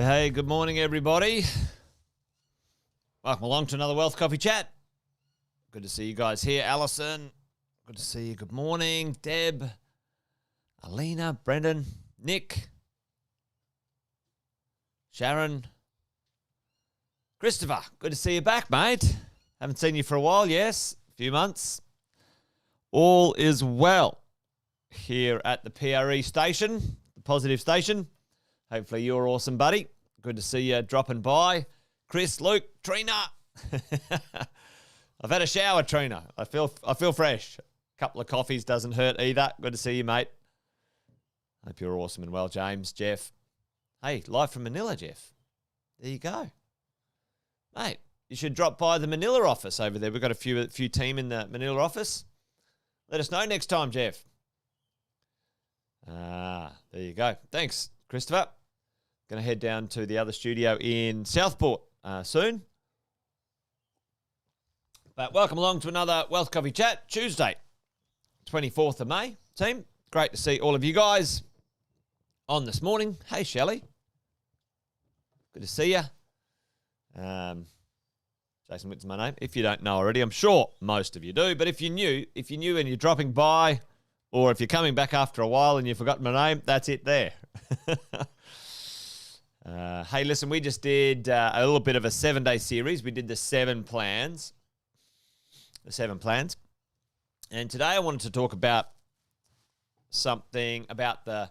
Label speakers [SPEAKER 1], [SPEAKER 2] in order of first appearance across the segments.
[SPEAKER 1] Hey, good morning, everybody. Welcome along to another Wealth Coffee Chat. Good to see you guys here. Alison, good to see you. Good morning. Deb, Alina, Brendan, Nick, Sharon, Christopher, good to see you back, mate. Haven't seen you for a while, yes, a few months. All is well here at the PRE station, the Positive Station. Hopefully you're awesome, buddy. Good to see you dropping by. Chris, Luke, Trina. I've had a shower, Trina. I feel fresh. A couple of coffees doesn't hurt either. Good to see you, mate. Hope you're awesome and well, James, Jeff. Hey, live from Manila, Jeff. There you go. Mate, you should drop by the Manila office over there. We've got a few team in the Manila office. Let us know next time, Jeff. There you go. Thanks, Christopher. Going to head down to the other studio in Southport soon. But welcome along to another Wealth Coffee Chat, Tuesday, 24th of May. Team, great to see all of you guys on this morning. Hey, Shelley. Good to see you. Jason Witt's my name. If you don't know already, I'm sure most of you do. But if you're new and you're dropping by, or if you're coming back after a while and you've forgotten my name, that's it there. Hey, listen, we just did a little bit of a 7-day series. We did the 7 plans. And today I wanted to talk about something about the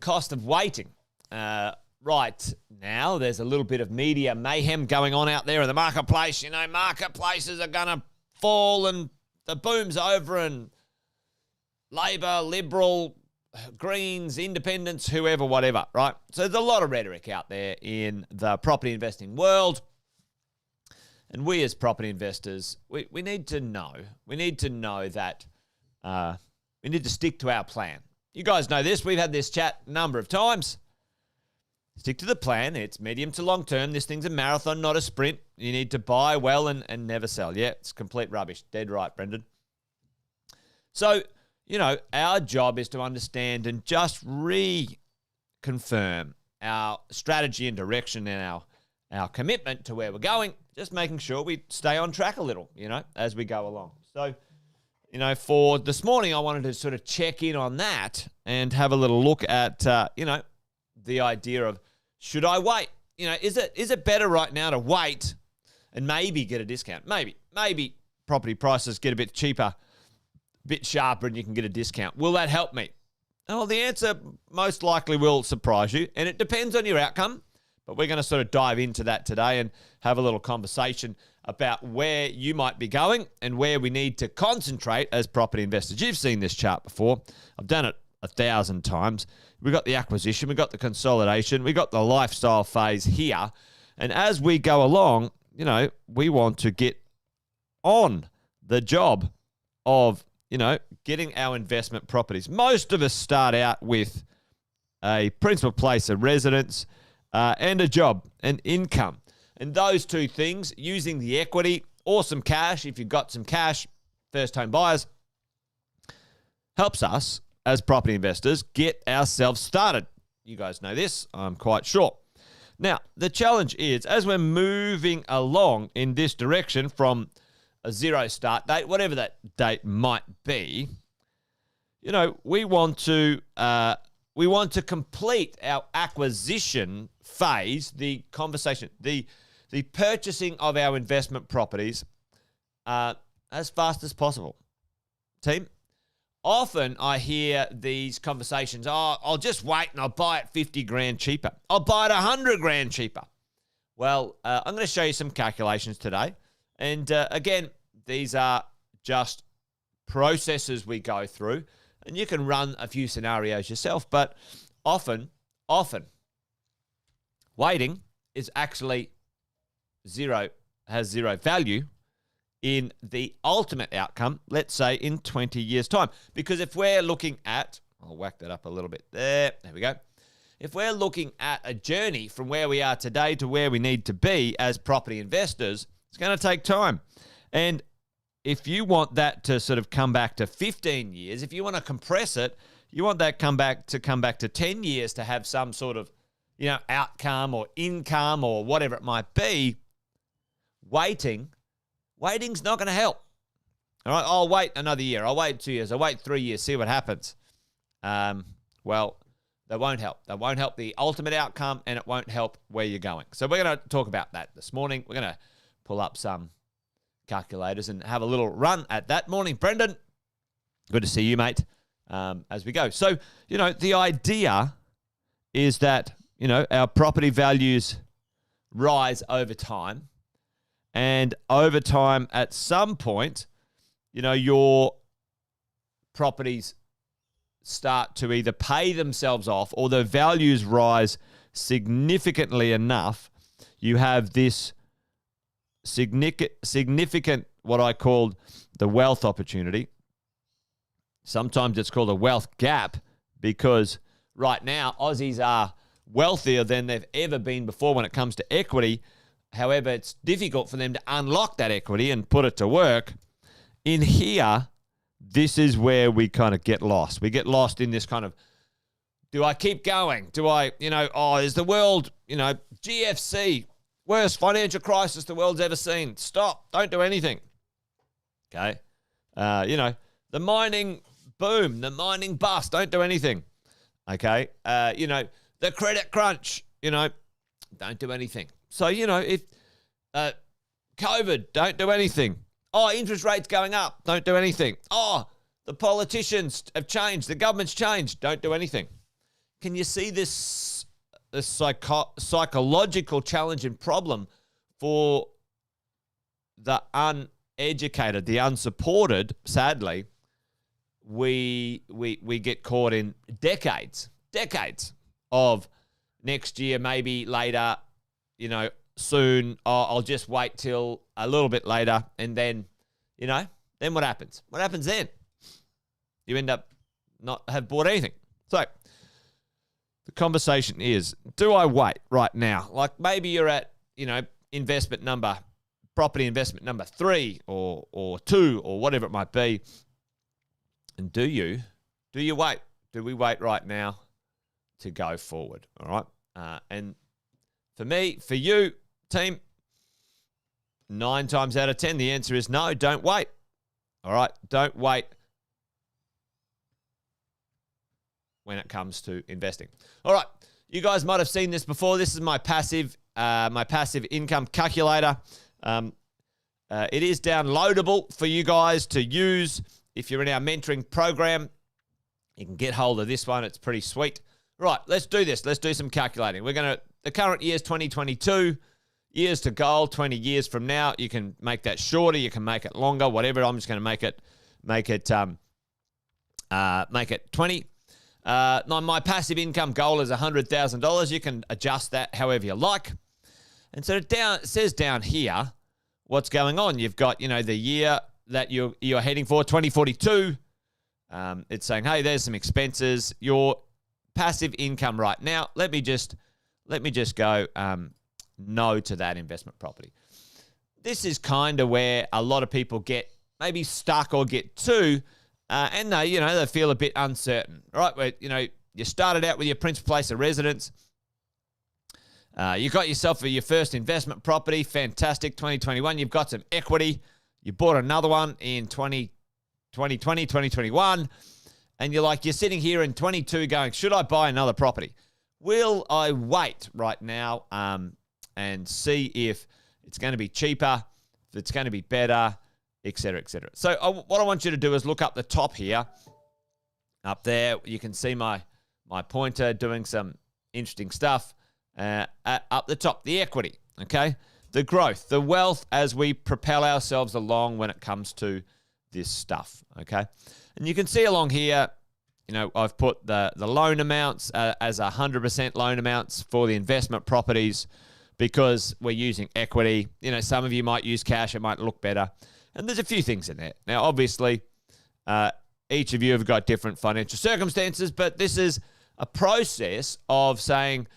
[SPEAKER 1] cost of waiting. Right now, there's a little bit of media mayhem going on out there in the marketplace. You know, marketplaces are going to fall and the boom's over and Labor, Liberal, Greens, Independents, whoever, whatever, right? So there's a lot of rhetoric out there in the property investing world. And we as property investors, we need to know. We need to know that we need to stick to our plan. You guys know this. We've had this chat a number of times. Stick to the plan. It's medium to long term. This thing's a marathon, not a sprint. You need to buy well and never sell. Yeah, it's complete rubbish. Dead right, Brendan. So, you know, our job is to understand and just reconfirm our strategy and direction and our commitment to where we're going, just making sure we stay on track a little, you know, as we go along. So, you know, for this morning, I wanted to sort of check in on that and have a little look at, you know, the idea of, should I wait? You know, is it better right now to wait and maybe get a discount? Maybe property prices get a bit cheaper, a bit sharper, and you can get a discount. Will that help me? Well, the answer most likely will surprise you, and it depends on your outcome. But we're going to sort of dive into that today and have a little conversation about where you might be going and where we need to concentrate as property investors. You've seen this chart before. I've done it 1,000 times. We've got the acquisition, we've got the consolidation, we've got the lifestyle phase here. And as we go along, you know, we want to get on the job of, you know, getting our investment properties. Most of us start out with a principal place of residence and a job, and income. And those two things, using the equity or some cash, if you've got some cash, first home buyers, helps us as property investors get ourselves started. You guys know this, I'm quite sure. Now, the challenge is, as we're moving along in this direction from a zero start date, whatever that date might be, you know, we want to complete our acquisition phase, the conversation, the purchasing of our investment properties as fast as possible. Team, often I hear these conversations, I'll just wait and I'll buy it 50 grand cheaper. I'll buy it 100 grand cheaper. Well, I'm going to show you some calculations today. And again, these are just processes we go through. And you can run a few scenarios yourself. But often, waiting is actually has zero value in the ultimate outcome, let's say in 20 years' time. Because if we're looking at, I'll whack that up a little bit there we go. If we're looking at a journey from where we are today to where we need to be as property investors, it's going to take time. And if you want that to sort of come back to 15 years, if you want to compress it, you want that come back to 10 years to have some sort of outcome or income or whatever it might be, waiting's not going to help. All right, I'll wait another year. I'll wait 2 years. I'll wait 3 years, see what happens. Well, that won't help. That won't help the ultimate outcome, and it won't help where you're going. So we're going to talk about that this morning. We're going to pull up some calculators and have a little run at that. Morning, Brendan. Good to see you, mate, as we go. So, the idea is that, our property values rise over time. And over time, at some point, your properties start to either pay themselves off or the values rise significantly enough. You have this significant, what I called the wealth opportunity. Sometimes it's called a wealth gap because right now Aussies are wealthier than they've ever been before when it comes to equity. However, it's difficult for them to unlock that equity and put it to work. In here, this is where we kind of get lost. We get lost in this kind of, do I keep going? Do I, is the world, GFC, worst financial crisis the world's ever seen. Stop. Don't do anything. Okay. The mining boom, the mining bust. Don't do anything. Okay. The credit crunch, don't do anything. So, if COVID, don't do anything. Oh, interest rates going up. Don't do anything. Oh, the politicians have changed. The government's changed. Don't do anything. Can you see this psychological challenge and problem for the uneducated, the unsupported? Sadly, we get caught in decades of next year, maybe later, soon, I'll just wait till a little bit later, and then, then what happens? What happens then? You end up not have bought anything. So the conversation is, do I wait right now? Like maybe you're at, property investment number 3 or 2 or whatever it might be. And do you wait? Do we wait right now to go forward? All right. And for me, for you, team, 9 times out of 10, the answer is no, don't wait. All right, don't wait when it comes to investing. All right, you guys might have seen this before. This is my passive income calculator. It is downloadable for you guys to use if you're in our mentoring program. You can get hold of this one. It's pretty sweet. Right, let's do this. Let's do some calculating. The current year is 2022. Years to goal, 20 years from now. You can make that shorter. You can make it longer, whatever. I'm just going to make it 20. My passive income goal is $100,000. You can adjust that however you like. And so it says down here what's going on. You've got, the year that you're heading for, 2042. It's saying, hey, there's some expenses. Your passive income right now. Let me just go no to that investment property. This is kind of where a lot of people get maybe stuck or get to, and they feel a bit uncertain, right? Where, you started out with your principal place of residence. You got yourself for your first investment property. Fantastic. 2021, you've got some equity. You bought another one in 2020, 2021, and you're sitting here in 22 going, should I buy another property? Will I wait right now and see if it's going to be cheaper, if it's going to be better, et cetera, et cetera? So what I want you to do is look up the top here. Up there, you can see my pointer doing some interesting stuff. Up the top, the equity, okay? The growth, the wealth as we propel ourselves along when it comes to this stuff, okay? And you can see along here, I've put the loan amounts as 100% loan amounts for the investment properties because we're using equity. Some of you might use cash. It might look better. And there's a few things in there. Now, obviously, each of you have got different financial circumstances, but this is a process of saying,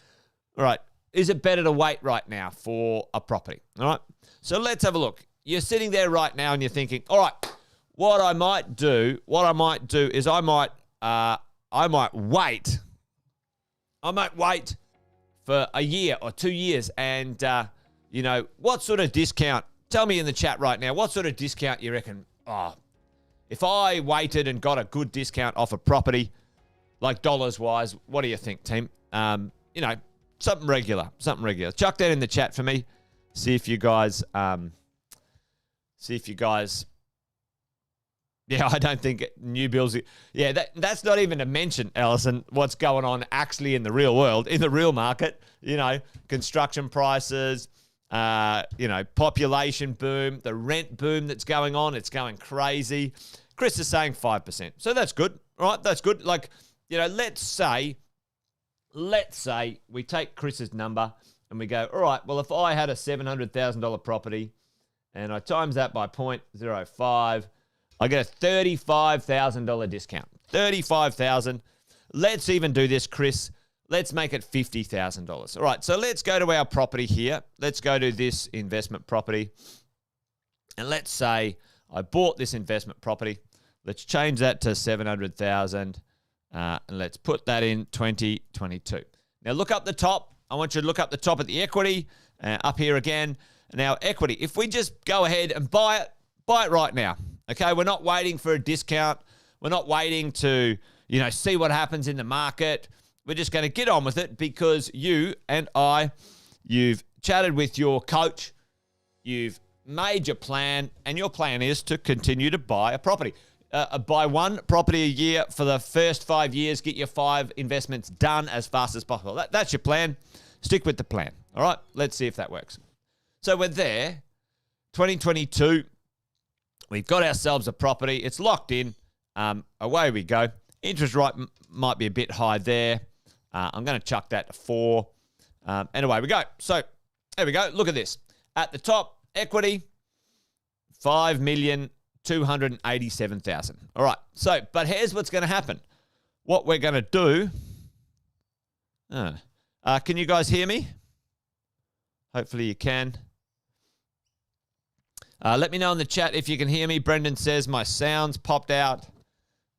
[SPEAKER 1] all right, is it better to wait right now for a property? All right. So let's have a look. You're sitting there right now and you're thinking, all right, what I might do is I might wait for a year or 2 years, and what sort of discount? Tell me in the chat right now, what sort of discount you reckon? Oh, if I waited and got a good discount off a property, like dollars wise, what do you think, team? Something regular. Chuck that in the chat for me. See if you guys. Yeah, I don't think new builds. Yeah, that's not even to mention, Allison, what's going on actually in the real world, in the real market. Construction prices, population boom, the rent boom that's going on. It's going crazy. Chris is saying 5%. So that's good, right? That's good. Like, let's say we take Chris's number and we go, all right, well, if I had a $700,000 property and I times that by 0.05, I get a $35,000 discount. $35,000. Let's even do this, Chris. Let's make it $50,000. All right, so let's go to our property here. Let's go to this investment property. And let's say I bought this investment property. Let's change that to $700,000. And let's put that in 2022. Now look up the top. I want you to look up the top of the equity. Up here again. Now equity. If we just go ahead and buy it right now. Okay, we're not waiting for a discount. We're not waiting to, see what happens in the market. We're just going to get on with it because you've chatted with your coach, you've made your plan, and your plan is to continue to buy a property. Buy one property a year for the first 5 years, get your 5 investments done as fast as possible. That's your plan. Stick with the plan. All right, let's see if that works. So we're there, 2022. We've got ourselves a property. It's locked in. Away we go. Interest rate might be a bit high there. I'm going to chuck that to 4. And away we go. So there we go. Look at this. At the top, equity, $5,287,000. All right. So, but here's what's going to happen. What we're going to do. Can you guys hear me? Hopefully you can. Let me know in the chat if you can hear me. Brendan says my sound's popped out.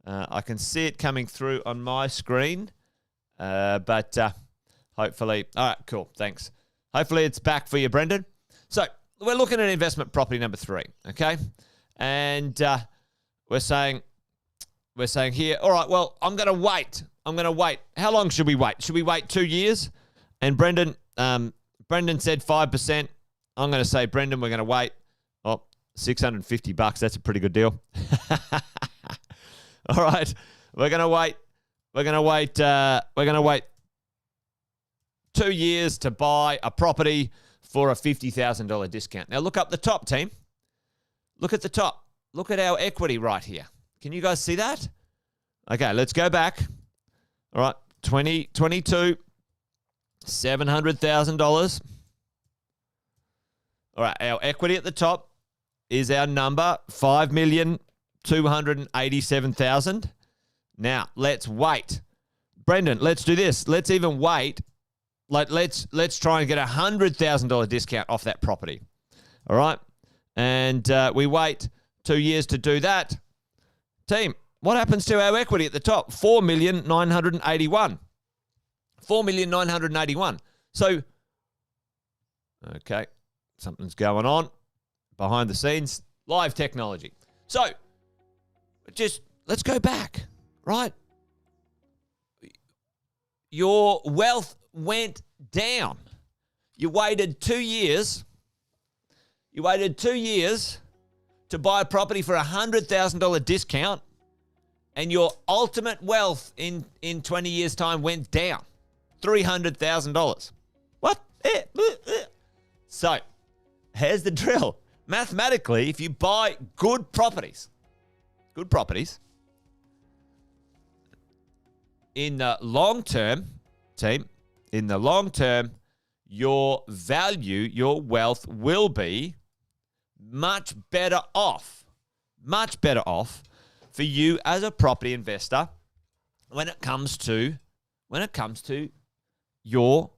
[SPEAKER 1] I can see it coming through on my screen. But hopefully... All right, cool. Thanks. Hopefully it's back for you, Brendan. So we're looking at investment property number 3, okay? And we're saying here, all right, well, I'm going to wait. How long should we wait? Should we wait 2 years? And Brendan said 5%. I'm going to say, Brendan, we're going to wait. Oh, $650. That's a pretty good deal. All right. We're going to wait. We're going to wait 2 years to buy a property for a $50,000 discount. Now look up the top, team. Look at the top. Look at our equity right here. Can you guys see that? Okay, let's go back. All right, 2022, $700,000. All right, our equity at the top is our number, $5,287,000. Now, let's wait. Brendan, let's do this. Let's even wait. Let's try and get a $100,000 discount off that property. All right? And we wait 2 years to do that. Team, what happens to our equity at the top? $4,981,000. $4,981,000. So, okay, something's going on behind the scenes. Live technology. So, just let's go back, right? Your wealth went down. You waited 2 years. You waited 2 years to buy a property for a $100,000 discount, and your ultimate wealth in 20 years' time went down. $300,000. What? So, here's the drill. Mathematically, if you buy good properties, in the long term, team, in the long term, your value, your wealth will be much better off for you as a property investor when it comes to your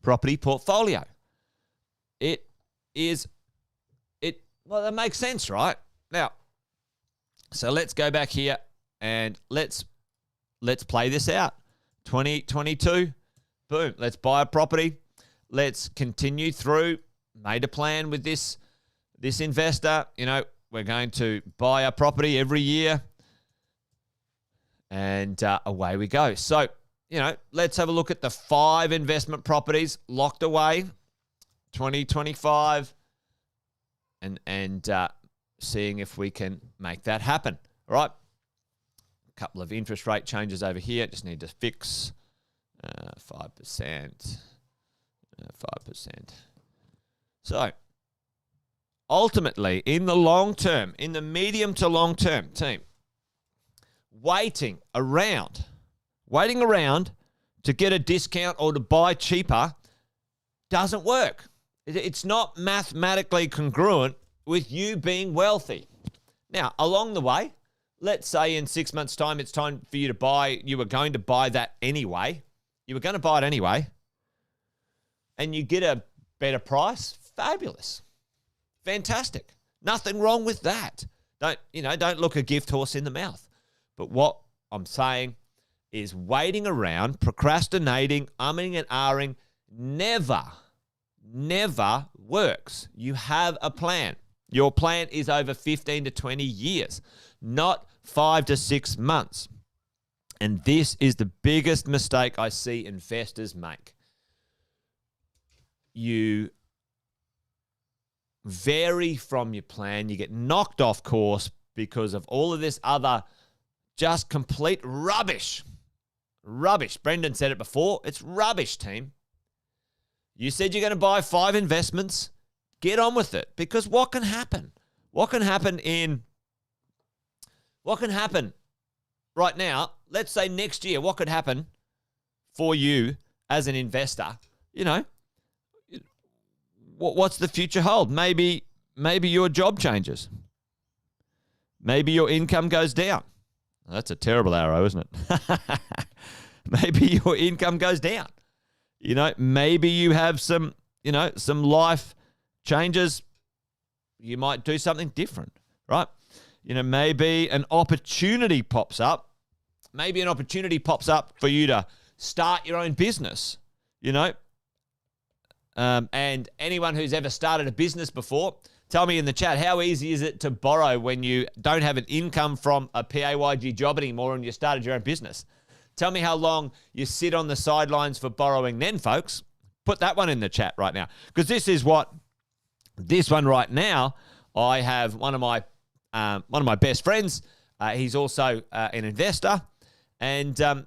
[SPEAKER 1] property portfolio. Well, that makes sense, right? Now, so let's go back here and let's play this out. 2022, boom, let's buy a property. Let's continue through. Made a plan with this investor. We're going to buy a property every year. And away we go. So, let's have a look at the 5 investment properties locked away, 2025, and seeing if we can make that happen. All right. A couple of interest rate changes over here. Just need to fix 5%. 5%. So, ultimately, in the long term, in the medium to long term, team, waiting around to get a discount or to buy cheaper doesn't work. It's not mathematically congruent with you being wealthy. Now, along the way, let's say in 6 months' time, it's time for you to buy. You were going to buy that anyway. You were going to buy it anyway. And you get a better price. Fabulous. Fantastic. Nothing wrong with that. Don't look a gift horse in the mouth. But what I'm saying is waiting around, procrastinating, umming and ahhing never works. You have a plan. Your plan is over 15 to 20 years, not 5 to 6 months. And this is the biggest mistake I see investors make. You vary from your plan. You get knocked off course because of all of this other just complete rubbish. Rubbish. Brendan said it before. It's rubbish, team. You said you're going to buy 5 investments. Get on with it. Because what can happen? What can happen right now? Let's say next year, what could happen for you as an investor? What's the future hold? Maybe your job changes. Maybe your income goes down. That's a terrible arrow, isn't it? Maybe your income goes down. Maybe you have some life changes. You might do something different, right? Maybe an opportunity pops up. Maybe an opportunity pops up for you to start your own business, and anyone who's ever started a business before, tell me in the chat, how easy is it to borrow when you don't have an income from a PAYG job anymore and you started your own business? Tell me how long you sit on the sidelines for borrowing then, folks. Put that one in the chat right now. Because this one right now, I have one of my best friends. He's also an investor. And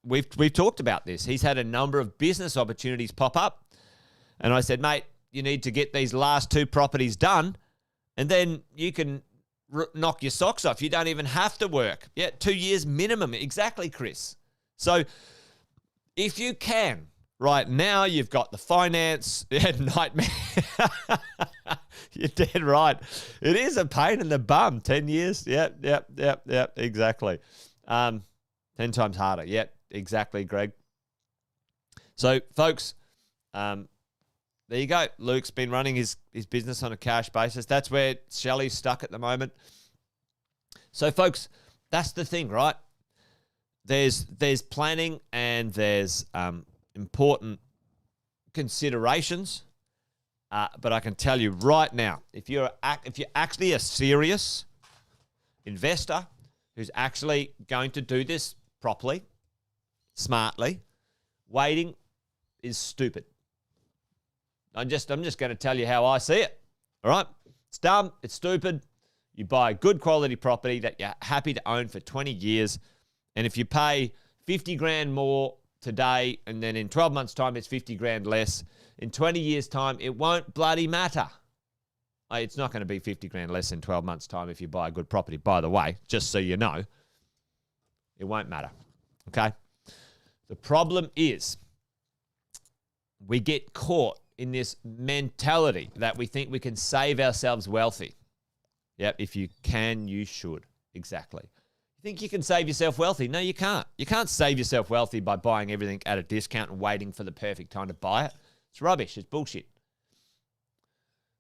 [SPEAKER 1] we've talked about this. He's had a number of business opportunities pop up. And I said, mate, you need to get these last 2 properties done, and then you can knock your socks off. You don't even have to work. Yeah, 2 years minimum. Exactly, Chris. So if you can, right now you've got the finance nightmare. You're dead right. It is a pain in the bum. 10 years. Yep, exactly. 10 times harder. Yep, exactly, Greg. So, folks, there you go. Luke's been running his business on a cash basis. That's where Shelley's stuck at the moment. So, folks, that's the thing, right? There's planning and there's important considerations. But I can tell you right now, if you're actually a serious investor who's actually going to do this properly, smartly, waiting is stupid. I'm just going to tell you how I see it. All right? It's dumb. It's stupid. You buy a good quality property that you're happy to own for 20 years. And if you pay 50 grand more today and then in 12 months' time it's 50 grand less, in 20 years' time it won't bloody matter. It's not going to be 50 grand less in 12 months' time if you buy a good property. By the way, just so you know, it won't matter. Okay? The problem is we get caught in this mentality that we think we can save ourselves wealthy. Yep, if you can, you should. Exactly. You think you can save yourself wealthy? No, you can't. You can't save yourself wealthy by buying everything at a discount and waiting for the perfect time to buy it. It's rubbish. It's bullshit.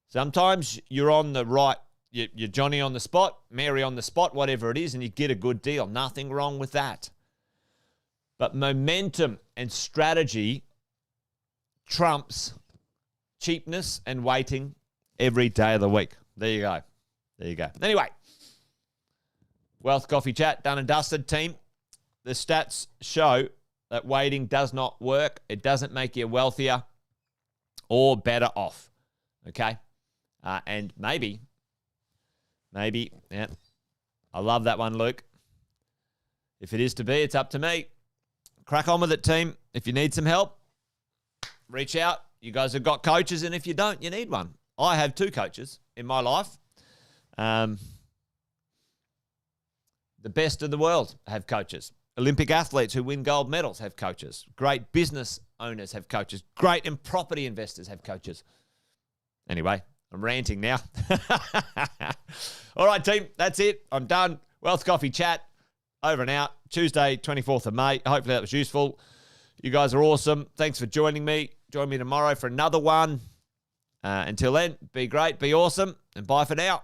[SPEAKER 1] Sometimes you're on the right, you're Johnny on the spot, Mary on the spot, whatever it is, and you get a good deal. Nothing wrong with that. But momentum and strategy trumps cheapness and waiting every day of the week. There you go. There you go. Anyway, Wealth Coffee Chat, done and dusted, team. The stats show that waiting does not work. It doesn't make you wealthier or better off. Okay? And maybe, yeah, I love that one, Luke. If it is to be, it's up to me. Crack on with it, team. If you need some help, reach out. You guys have got coaches, and if you don't, you need one. I have 2 coaches in my life. The best in the world have coaches. Olympic athletes who win gold medals have coaches. Great business owners have coaches. Great and property investors have coaches. Anyway, I'm ranting now. All right, team, that's it. I'm done. Wealth Coffee Chat, over and out. Tuesday, 24th of May. Hopefully that was useful. You guys are awesome. Thanks for joining me. Join me tomorrow for another one. Until then, be great, be awesome, and bye for now.